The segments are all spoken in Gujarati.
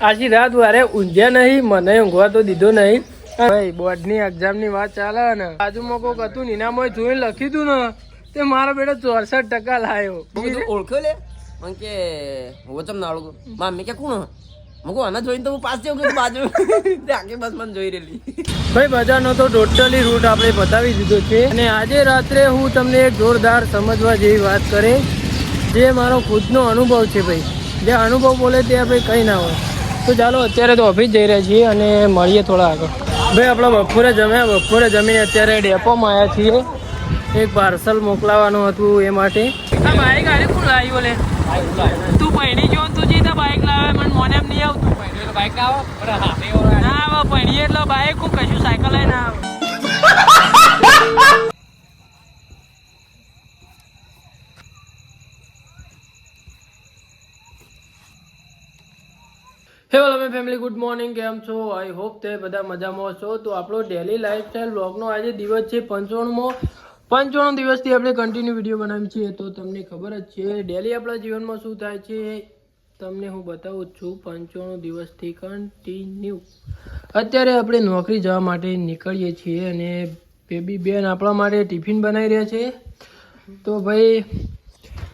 આજી રાત વારે ઊંઘ્યા નહીં, મને ઊંઘવા તો દીધો નહીં. ભાઈ બોર્ડની એક્ઝામની વાત ચાલે ને, બાજુમાં કોક હતું નીનામાં જોઈને લખ્યું હતું ને તે મારો બેટો 64% લાવ્યો. ઓળખ્યો લે મને કે હું ચમ ના ઓળખું મામી કે કોણ મગો આના જોઈને તો હું પાસ થયો કે બાજુ આખી બસ મને જોઈ રહેલી. ભાઈ બધાનો તો ટોટલી રૂટ આપણે બતાવી દીધો છે અને આજે રાત્રે હું તમને એક જોરદાર સમજવા જેવી વાત કરે જે મારો ખુદનો અનુભવ છે. ભાઈ જે અનુભવ બોલે તે ભાઈ કંઈ ના હોય. તો ચાલો અત્યારે તો ઓફિસ જઈ રહ્યા છીએ અને મળીએ થોડા આગળ. ભાઈ આપણે બપોરે જમીને અત્યારે ડેપોમાં આવ્યા છીએ. એક પાર્સલ મોકલાવાનું હતું એ માટે. બાઈક આને કોણ લાવ્યું લે? તું પૈણી જો તું જીતા બાઈક લાવે મને મને એમ નહીં આવતું. બાઈક ના આવે ના આવે પૈણી એટલે બાઈક હું કશું સાયકલ લઈને ના આવે. હે વેલ અમે ફેમિલી ગુડ મોર્નિંગ, કેમ છો? આઈ હોપ તે બધા મજામાં છો. તો આપણો ડેલી લાઈફસ્ટાઈલ વ્લોગનો આજે દિવસ છે 95 દિવસથી આપણે કન્ટિન્યુ વિડીયો બનાવીએ છીએ. તો તમને ખબર જ છે ડેલી આપણા જીવનમાં શું થાય છે તમને હું બતાવું છું. 95 દિવસથી કન્ટિન્યુ અત્યારે આપણે નોકરી જવા માટે નીકળીએ છીએ અને બેબી બેન આપણા માટે ટિફિન બનાવી રહ્યા છે. તો ભાઈ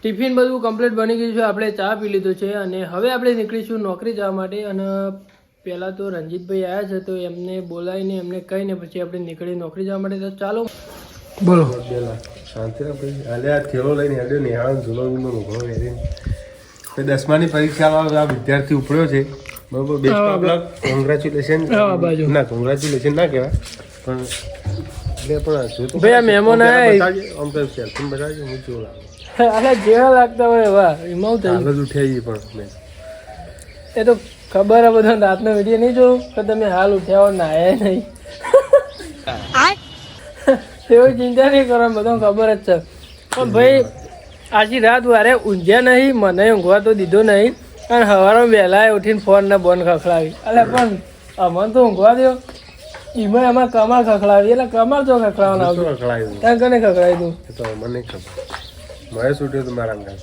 ટિફિન બધું કમ્પ્લીટ બની ગયું છે, આપણે ચા પી લીધું છે અને હવે આપણે નીકળીશું નોકરી જવા માટે. અને પહેલાં તો રંજીતભાઈ આવ્યા છે તો એમને બોલાવીને એમને કહીને પછી આપણે નીકળી નોકરી જવા માટે. તો ચાલો બોલો. શાંતિ ભાઈ હાલે આ થેલો લઈને હેડ્યો નિહાળ જુલોમાં મોકલો હેરી 10માની પરીક્ષામાં આ વિદ્યાર્થી ઉપડ્યો છે બરોબર. Best of luck, congratulation. ના કોંગ્રેચ્યુલેશન ના કહેવાય પણ એટલે પણ જો તો ભાઈ આ મહેમાન આવ્યા આમ તો સેલ્ફી બતાવજો હું જો લાગે અરે જેવા લાગતા હોય વાહ એમાં આગળ ઉઠાઈ પણ એ તો ખબર આ બધા રાતનો વિડીયો નહીં જોયું કે તમે હાલ ઉઠ્યા હોય નાયા નહીં એવી ચિંતા નહીં કરો, બધો ખબર જ છે. પણ ભાઈ આજી રાત વારે ઊંઘ્યા નહીં, મને ઊંઘવા તો દીધો નહીં અને સવારમાં વહેલા ઉઠીને ફોન ને બોન ખખડાવી. એટલે પણ અમને તો ઊંઘવા દો એમાં એમાં કમાલ ખખડાવી. એટલે કમાલ તો ખખડાવવાનું આવતું ત્યાં કને ખખડાવી દઉં તો મને ખબર મહેશ ઉઠ્યો તો મારા અંગાત.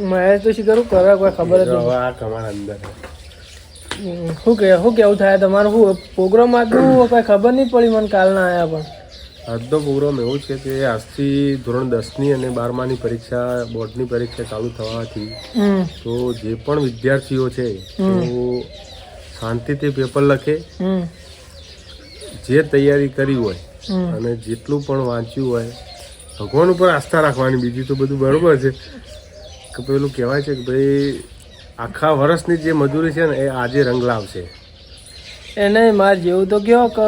મહેશ તો શું કરું કરે કોઈ ખબર જ નહીં. આ કમાલ અંદર શું કેવું થાય તમારું? શું પ્રોગ્રામ આજનું કોઈ ખબર નહીં પડી મને કાલના આવ્યા. પણ આજનો પ્રોગ્રામ એવું છે કે આજથી ધોરણ 10ની અને 12માની પરીક્ષા બોર્ડની પરીક્ષા ચાલુ થવાથી તો જે પણ વિદ્યાર્થીઓ છે તો શાંતિથી પેપર લખે, જે તૈયારી કરી હોય અને જેટલું પણ વાંચ્યું હોય ભગવાન ઉપર આસ્થા રાખવાની. બીજું તો બધું બરોબર છે કે પેલું કહેવાય છે કે ભાઈ આખા વર્ષની જે મજૂરી છે ને એ આજે રંગ લાવશે. એને મારે જેવું તો કહો કે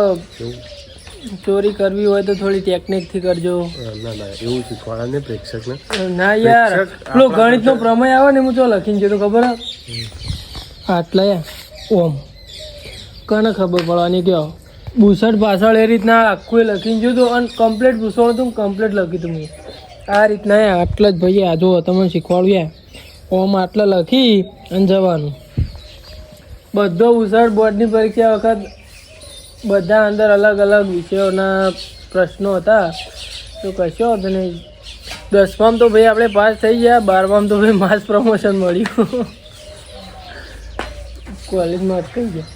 ચોરી કરવી હોય તો થોડી ટેકનિકથી કરજો. ના ના એવું શીખવાડા ને પ્રેક્ષકને. ના યાર પેલો ગણિતનો પ્રમેય આવે ને હું તો લખીને જતો ખબર આટલા ઓમ કને ખબર પડવાની કયો બુસટ પાછળ એ રીતના આખું લખીને જોતું અને કમ્પ્લીટ પૂછવાનું હતું કમ્પ્લીટ લખ્યું હતું મેં આ રીતના. આટલા જ ભાઈ આ જો તમને શીખવાડ્યું ઓમ આટલા લખી અને જવાનું. બધો બુસટ બોર્ડની પરીક્ષા વખત બધા અંદર અલગ અલગ વિષયોના પ્રશ્નો હતા તો કશો હતો નહીં. 10માં તો ભાઈ આપણે પાસ થઈ ગયા, 12માં તો ભાઈ માસ પ્રમોશન મળ્યું, કોલેજમાં અટકાઈ ગયા.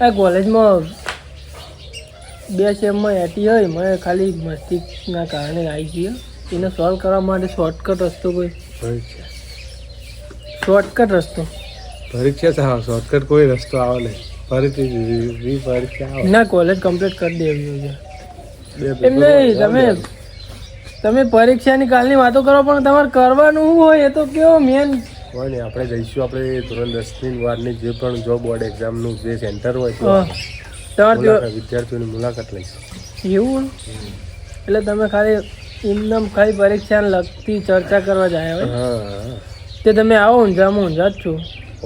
આ કોલેજમાં 2 સેમમાં એટી હોય મેં ખાલી મસ્તીના કારણે આવી ગયો. એને સોલ્વ કરવા માટે શોર્ટકટ રસ્તો કોઈ શોર્ટકટ રસ્તો પરીક્ષા શોર્ટકટ કોઈ રસ્તો આવે નહીં. પરીક્ષા ના કોલેજ કમ્પ્લીટ કરી દેવી છે એમ નહીં. તમે પરીક્ષાની કાલની વાતો કરો પણ તમારે કરવાનું શું હોય એ તો કેવો મેન હોય ને. આપણે જઈશું આપણે ધોરણ 10ની 12ની જે પણ જો બોર્ડ એક્ઝામનું જે સેન્ટર હોય તમારે વિદ્યાર્થીઓની મુલાકાત લઈશું. એવું એટલે તમે ખાલી એમનામ ખાલી પરીક્ષાને લગતી ચર્ચા કરવા જાય હોય તે તમે આવો ઊંઝામાં ઊંઝા જ છો.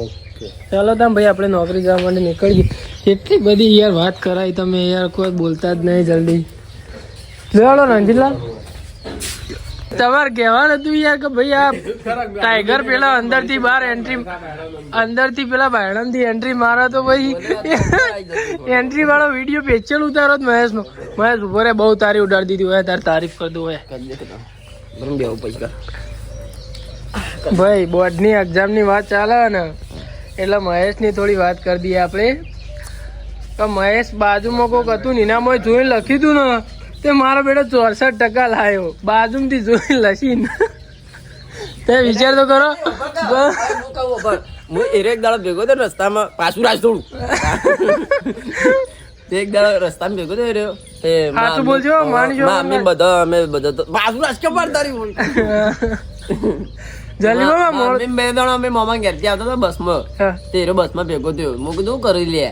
ઓકે ચાલો તમે ભાઈ આપણે નોકરી જવા માટે નીકળીએ. એટલી બધી યાર વાત કરાય તમે યાર કોઈ બોલતા જ નહીં જલ્દી. ચાલો રંજીતલાલ તમારે કહેવાનું હતું યાર કે ભાઈ આ ટાઈગર પેલા અંદરથી બહાર અંદરથી પેલા ભાઈણમથી એન્ટ્રી મારો તો ભાઈ એન્ટ્રી વાળો વિડીયો પેચલ ઉતારો જ મહેશનો. મહેશ ઉભો રે બહુ તારી ઉડાડી દીધી હોય તારી તારીફ કરી દઉં હોય ભાઈ. બોર્ડની એક્ઝામની વાત ચાલે ને એટલે મહેશની થોડી વાત કરી દઈએ આપણે. તો મહેશ બાજુમાં કોક હતું ને એનામાં જોઈને લખ્યું હતું ને તે મારો બેટો 64% લાવ્યો બાજુમાંથી જોઈને લખીને. તે વિચાર તો કરો. હું એક દાડો ભેગો થયો રસ્તામાં પાછું રાજ થોડું એક દાડો રસ્તામાં ભેગો થયો રહ્યો તે સાચું બોલજો, માનજો. અમે બધા તો પાછું રાજ કે પડતા રહ્યું જલ્દી બોલો મોડ. બે દાડો અમે મામા ઘેરથી આવતા હતા બસમાં હા. તે બસમાં ભેગો થયો. હું કીધું કરી લે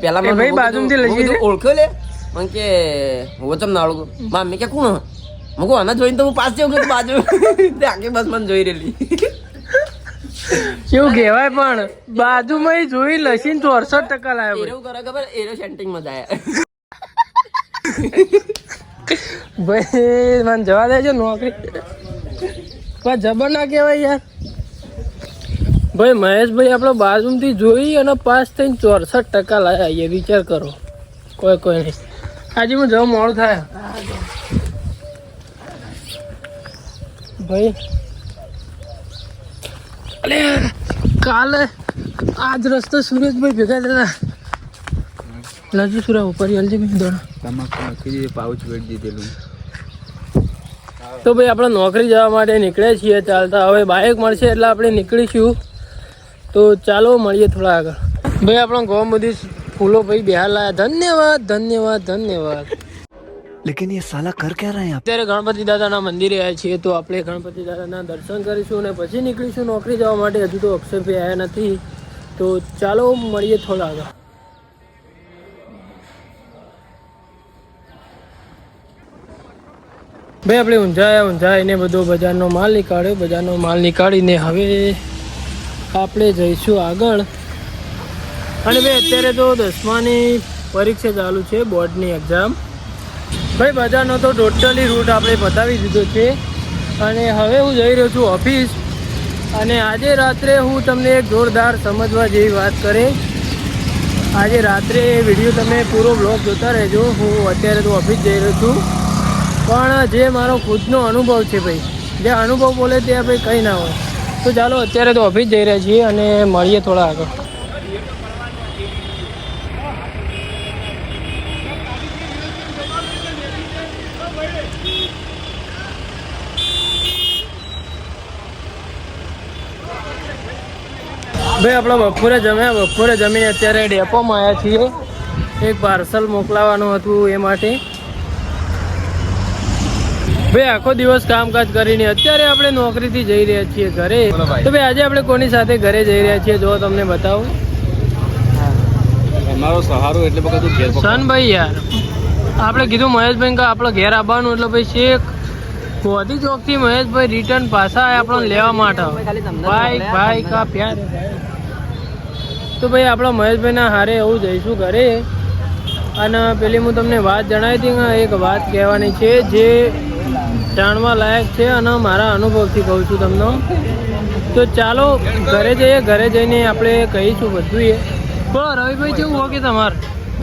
પેલા એ ભાઈ બાજુમાંથી લઈ જઈએ. ઓળખ્યો લે મને કે વચમ ના ઓળખું મામી કે કોણ હું કહું આના જોઈને તો હું પાસ જેવું કે બાજુ તે આખી બસ મને જોઈ રહેલી. કેવું કહેવાય પણ બાજુમાં જોઈ લસીને 64% લાવ્યો એવું કરે ખબર એરો સેન્ટિંગ માં જાય ભાઈ. મને જવા દેજો નોકરી પણ જબર ના કહેવાય યાર. ભાઈ મહેશભાઈ આપણો બાજુમાંથી જોઈ અને પાસ થઈને 64% લાવ્યા. એ વિચાર કરો. કોઈ નહીં. આજે હું જવા મોડું થાય ભાઈ. અરે કાલે આજ રસ્તો સુરેશભાઈ ભેગા થયા લજુ સુરા ઉપર જલ્દી ભાઈ દોડ પાઉચ વેટ દીધેલું. તો ભાઈ આપણે નોકરી જવા માટે નીકળ્યા છીએ ચાલતા. હવે બાઇક મળશે એટલે આપણે નીકળીશું. તો ચાલો મળીએ થોડા આગળ. ભાઈ આપણો ગૌ બધી ફૂલો ભાઈ બિહાર લાયા. ધન્યવાદ ધન્યવાદ ધન્યવાદ. लेकिन ये साला कर क्या रहे हैं आप? અત્યારે ગણપતિ દાદાના મંદિરે આવ્યા છીએ તો આપણે ગણપતિ દાદાના દર્શન કરીશું અને પછી નીકળીશું નોકરી જવા માટે. હજુ તો અક્ષરભાઈ આવ્યા નથી તો ચાલો મળીએ થોડા આગળ. ભાઈ આપણે ઊંઝાઈને બધો બજારનો માલ નીકાળ્યો. બજારનો માલ નીકાળીને હવે આપણે જઈશું આગળ. અને ભાઈ અત્યારે તો 10માની પરીક્ષા ચાલુ છે, બોર્ડની એક્ઝામ. ભાઈ બજારનો તો ટોટલી રૂટ આપણે બતાવી દીધો છે અને હવે હું જઈ રહ્યો છું ઓફિસ. અને આજે રાત્રે હું તમને એક જોરદાર સમજવા જેવી વાત કરે. આજે રાત્રે વિડીયો તમે પૂરો બ્લોગ જોતા રહેજો. હું અત્યારે તો ઓફિસ જઈ રહ્યો છું પણ જે મારો ખુદનો અનુભવ છે ભાઈ, જે અનુભવ બોલે તે ભાઈ કંઈ ના હોય. તો ચાલો અત્યારે તો ઓફિસ જઈ રહ્યા છીએ અને મળીએ થોડા આગળ. ભાઈ આપણે બપોરે જમીને અત્યારે ડેપોમાં આવ્યા છીએ. એક પાર્સલ મોકલાવાનું હતું એ માટે. ભાઈ આખો દિવસ કામકાજ કરીને અત્યારે આપણે નોકરીથી જઈ રહ્યા છીએ ઘરે. તો ભાઈ આજે આપણે કોની સાથે ઘરે જઈ રહ્યા છીએ જો તમને બતાવું. અમારો સહારો એટલે બધું સનભાઈ યાર આપણે કીધું મહેશભાઈ કે આપણે ઘેર આવવાનું એટલે ભાઈ શેખ ગોધી ચોકથી મહેશભાઈ રિટર્ન પાછા આપણને લેવા માટે. ભાઈ કા પ્યાર. તો ભાઈ આપણા મહેશભાઈના હારે એવું જઈશું ઘરે. અને પેલી હું તમને વાત જણાવી હતી કે એક વાત કહેવાની છે જે જાણવા લાયક છે અને મારા અનુભવથી કહું છું તમને. તો ચાલો ઘરે જઈએ. ઘરે જઈને આપણે કહીશું બધું. એ બોલો રવિભાઈ કેવું હો કે તમારે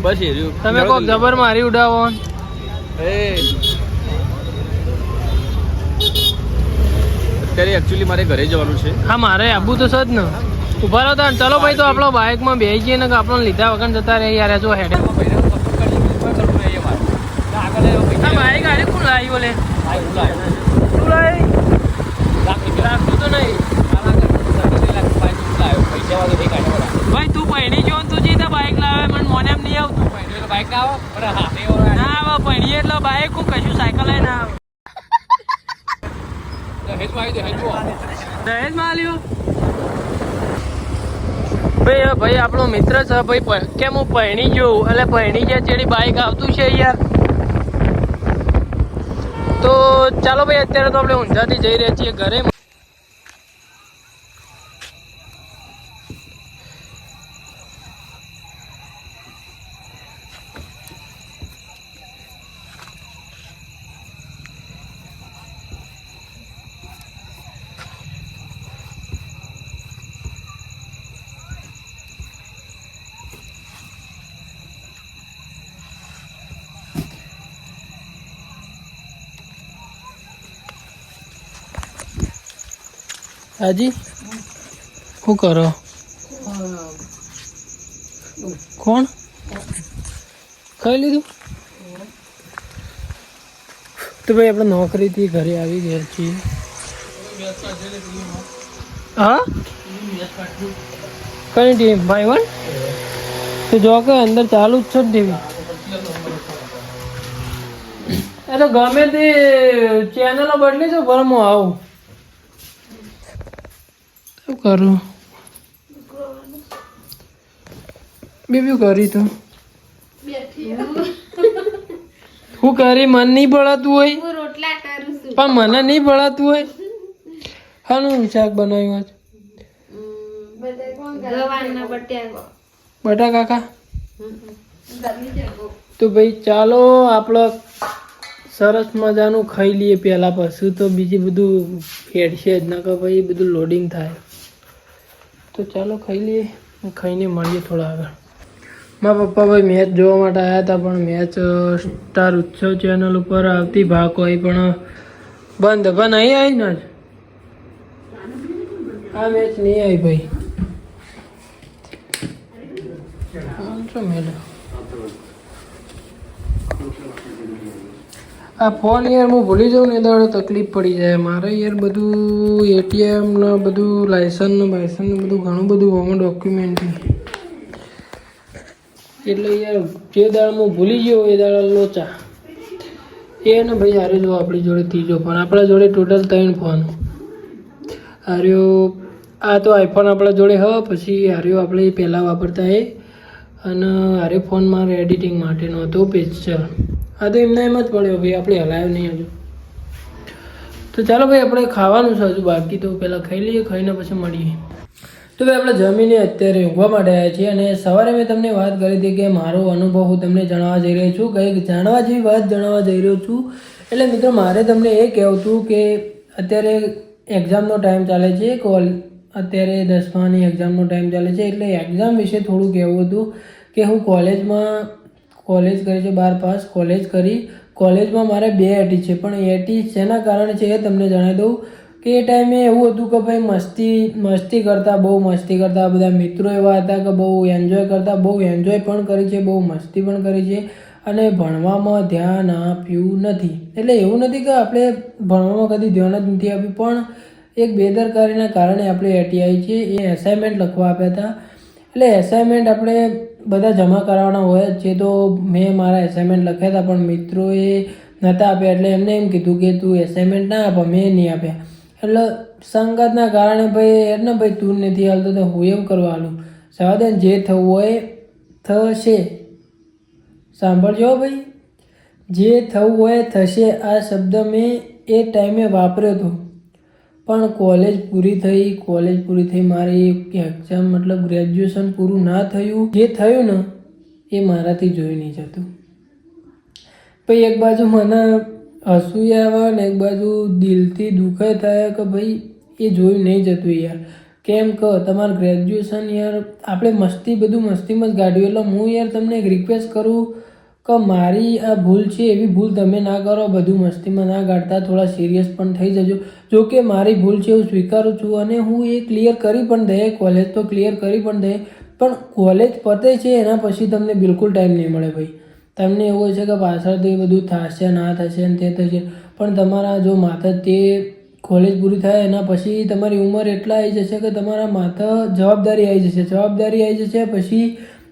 બસ તમે કોઈક જબર મારી ઉડાવો. અત્યારે એકચ્યુઅલી મારે ઘરે જવાનું છે. હા મારે આબુ તો સજ ને. ઉભા રહો તાર. ચલો ભાઈ તો આપણો બાઇકમાં બેસી જઈએ ને કે આપણને લીધા વગર જતા રહે યાર. જો હેડે બાઇક આરે કોણ લાવ્યો લે? શું લાવી? રાખતું તો નહીં ભાઈ. તું પૈણી જો તું જીતા બાઇક લાવે મને મોને એમ નહીં આવતું. બાઇક ના આવે પૈણી એટલે બાઇક હું કશું સાયકલ લઈને ના આવે. દહેજમાં આલ્યો ભાઈ આપણો મિત્ર છે ભાઈ. કેમ હું પૈણી જોઉં એટલે પૈણી ગયા જેની બાઇક આવતું છે યાર. તો ચાલો ભાઈ અત્યારે તો આપણે ઊંઝાથી જઈ રહ્યા છીએ ઘરે. હાજી શું કરો? કોણ ખાઈ લીધું? તો ભાઈ આપણે નોકરીથી ઘરે આવી ગયા છીએ. હા કઈ ટીમ ભાઈ વન તો જો કે અંદર ચાલુ જ છે ને ટીવી. એ તો ગમે તે ચેનલો બદલી દો પણ હું આવું શું કરું બીજું કરી તું હું કરી મન નહીં પડાતું હોય પણ મને નહીં પડાતું હોય. હાનું શાક બનાવ્યું છે? બટાકા કા. તો ભાઈ ચાલો આપણે સરસ મજાનું ખાઈ લઈએ પહેલાં, પછી તો બીજું બધું ફેડશે જ ના કે ભાઈ બધું લોડિંગ થાય. તો ચાલો ખાઈ લઈએ, ખાઈને મળીએ થોડા આગળ. મારા પપ્પા ભાઈ મેચ જોવા માટે આવ્યા હતા પણ મેચ સ્ટાર ઉત્સવ ચેનલ ઉપર આવતી ભાગ હોય પણ બંધ પણ નહીં આવી ને આ મેચ નહીં આવી ભાઈ. શું મેળો આ ફોન યાર હું ભૂલી જાઉં ને દાડો તકલીફ પડી જાય મારે યાર. બધું એટીએમ ને બધું લાયસન્સ ને બધું ઘણું બધું આમાં ડોક્યુમેન્ટ એટલે યાર જે દાડ હું ભૂલી ગયો એ દાડા લોચા. એ ને ભાઈ હારે જો આપણી જોડે ત્રીજો ફોન, આપણા જોડે ટોટલ 3 ફોન. હાર્યો આ તો આઈફોન આપણા જોડે હ, પછી હાર્યો આપણે પહેલાં વાપરતા એ, અને હારે ફોન મારે એડિટિંગ માટેનો હતો પિક્ચર. આ તો એમને એમ જ પડ્યો ભાઈ, આપણે હલાવ્યો નહીં હજુ. તો ચાલો ભાઈ આપણે ખાવાનું છે હજુ બાકી, તો પહેલાં ખાઈ લઈએ, ખાઈને પછી મળીએ. તો ભાઈ આપણે જમીને અત્યારે ઊંઘવા માટે આવ્યા છીએ અને સવારે મેં તમને વાત કરી હતી કે મારો અનુભવ હું તમને જણાવવા જઈ રહ્યો છું, કંઈક જાણવા જેવી વાત જણાવવા જઈ રહ્યો છું. એટલે મિત્રો મારે તમને એ કહેવું હતું કે અત્યારે એક્ઝામનો ટાઈમ ચાલે છે, અત્યારે 10માની એક્ઝામનો ટાઈમ ચાલે છે, એટલે એક્ઝામ વિશે થોડું કહેવું હતું કે હું કોલેજ કરી છે 12 પાસ કોલેજ કરી. કોલેજમાં મારે 2 એટી છે પણ એટી શેના કારણે છે એ તમને જણાવી દઉં કે એ ટાઈમે એવું હતું કે ભાઈ મસ્તી કરતા બધા મિત્રો એવા હતા કે બહુ એન્જોય પણ કરી છે, બહુ મસ્તી પણ કરી છે અને ભણવામાં ધ્યાન આપ્યું નથી. એટલે એવું નથી કે આપણે ભણવામાં કદી ધ્યાન જ નથી આપ્યું, પણ એક બેદરકારીના કારણે આપણે એટી આવી છે. એ એસાઇનમેન્ટ લખવા આપ્યા હતા, એટલે એસાઇનમેન્ટ આપણે બધા જમા કરાવવાના હોય જ છે. તો મેં મારા એસાઇનમેન્ટ લખ્યા હતા પણ મિત્રોએ નહોતા આપ્યા, એટલે એમને એમ કીધું કે તું એસાઇનમેન્ટ ના આપ, મેં નહીં આપ્યા. એટલે સંગતના કારણે ભાઈ તું નથી હાલતો તો હું એવું કરવા હાલું. સાવધાન, જે થવું હોય થશે. સાંભળજો ભાઈ, જે થવું હોય થશે. આ શબ્દ મેં એ ટાઈમે વાપર્યો હતો, પણ કોલેજ પૂરી થઈ મારી એક્ઝામ મતલબ ગ્રેજ્યુએશન પૂરું ના થયું. જે થયું ને એ મારાથી જોઈ નહીં જતું. ભાઈ એક બાજુ મને હસવું આવે ને એક બાજુ દિલથી દુઃખ થાય કે ભાઈ એ જોયું નહીં જતું યાર. કેમ કે તમારું ગ્રેજ્યુએશન યાર આપણે મસ્તીમાં જ કાઢ્યું. એટલે હું યાર તમને એક રિક્વેસ્ટ કરું કે મારી આ ભૂલ છે એવી ભૂલ તમે ના કરો, બધું મસ્તીમાં ના કાઢતા, થોડા સિરિયસ પણ થઈ જજો. જો કે મારી ભૂલ છે હું સ્વીકારું છું અને હું એ ક્લિયર કરી પણ દે, કોલેજ તો ક્લિયર કરી પણ દે, પણ કોલેજ પતે છે એના પછી તમને બિલકુલ ટાઈમ નહીં મળે ભાઈ. તમને એવું હોય છે કે પાછળથી બધું થશે ના થશે ને તે થશે, પણ તમારા જો માથે તે કોલેજ પૂરી થાય એના પછી તમારી ઉંમર એટલા આવી જશે કે તમારા માથે જવાબદારી આવી જશે. પછી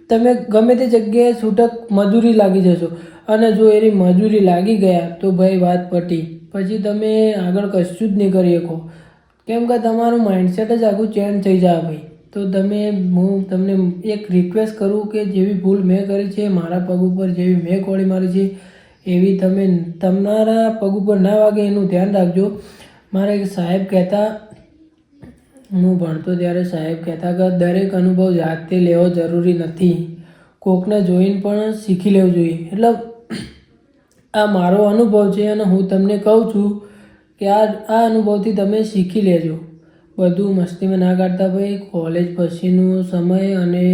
તમે ગમે તે જગ્યાએ છૂટક મજૂરી લાગી જશો અને જો એની મજૂરી લાગી ગયા તો ભાઈ વાત પટી. પછી તમે આગળ કશું જ નહીં કરી શકો, કેમ કે તમારું માઇન્ડસેટ જ આખું ચેન્જ થઈ જાય ભાઈ. તો હું તમને એક રિક્વેસ્ટ કરું કે જેવી ભૂલ મેં કરી છે મારા પગ ઉપર, જેવી મેં કોળી મારી છે એવી તમે તમારા પગ ઉપર ના વાગે એનું ધ્યાન રાખજો. મારા એક સાહેબ કહેતા, હું ભણતો ત્યારે સાહેબ કહેતા કે દરેક અનુભવ જાતે લેવો જરૂરી નથી, કોકને જોઈને પણ શીખી લેવું જોઈએ. એટલે આ મારો અનુભવ છે અને હું તમને કહું છું કે આ અનુભવથી તમે શીખી લેજો. બધું મસ્તીમાં ના કાઢતા ભાઈ. કોલેજ પછીનો સમય અને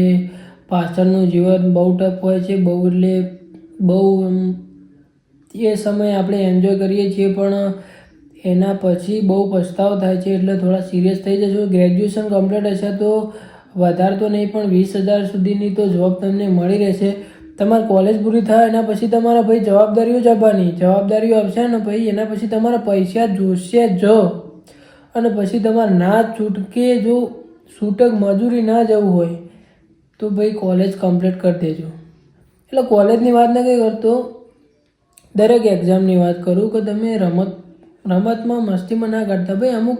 પાછળનું જીવન બહુ ટફ હોય છે, બહુ એ સમય આપણે એન્જોય કરીએ છીએ પણ એના પછી બહુ પછતાવો થાય છે. એટલે થોડા સિરિયસ થઈ જજો. ગ્રેજ્યુએશન કમ્પ્લીટ હશે તો વધારે તો નહીં પણ 20,000 સુધીની તો જોબ તમને મળી રહેશે. તમારી કોલેજ પૂરી થાય એના પછી તમારા ભાઈ જવાબદારીઓ જ આપવાની, જવાબદારીઓ આપશે ને ભાઈ એના પછી તમારા પૈસા જોશે જ. અને પછી તમારે ના છૂટકે જો છૂટક મજૂરી ના જવું હોય તો ભાઈ કોલેજ કમ્પ્લીટ કરી દેજો. એટલે કોલેજની વાત નથી કરતો, દરેક એક્ઝામની વાત કરું કે તમે રમતમાં મસ્તીમાં ના કાઢતા. ભાઈ અમુક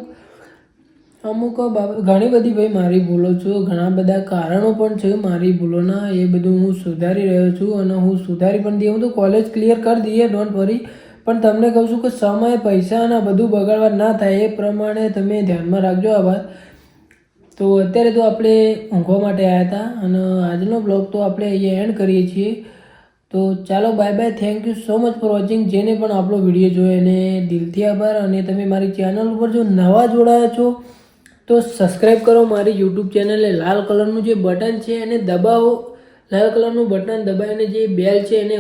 ઘણી બધી ભાઈ મારી ભૂલો છું, ઘણા બધા કારણો પણ છે મારી ભૂલોના, એ બધું હું સુધારી રહ્યો છું અને હું સુધારી પણ દઈએ. હું તો કોલેજ ક્લિયર કરી દઈએ, ડોન્ટ વરી. પણ તમને કહું છું કે સમય પૈસા અને બધું બગાડવા ના થાય એ પ્રમાણે તમે ધ્યાનમાં રાખજો આ વાત. તો અત્યારે તો આપણે ઊંઘવા માટે આવ્યા હતા અને આજનો બ્લોગ તો આપણે અહીંયા એન્ડ કરીએ છીએ. તો ચાલો bye bye, thank you so much for watching. જેને પણ આપણો વિડીયો જોયો એને દિલથી આભાર. અને તમે મારી ચેનલ ઉપર જો નવા જોડાયા છો તો સબસ્ક્રાઈબ કરો મારી યુટ્યુબ ચેનલને. લાલ કલરનું જે બટન છે એને દબાવો, લાલ કલરનું બટન દબાવીને જે બેલ છે એને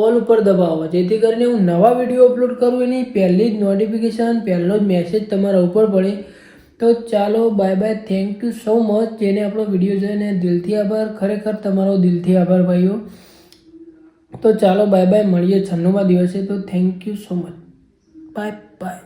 ઓલ ઉપર દબાવો, જેથી કરીને હું નવા વિડીયો અપલોડ કરું એની પહેલી જ નોટિફિકેશન, પહેલો જ મેસેજ તમારા ઉપર પડે. તો ચાલો bye bye, thank you so much. જેને આપણો વિડીયો જોઈને દિલથી આભાર, ખરેખર તમારો દિલથી આભાર ભાઈઓ. તો ચાલો બાય બાય, મળીએ 96મા દિવસે. તો thank you so much, bye bye.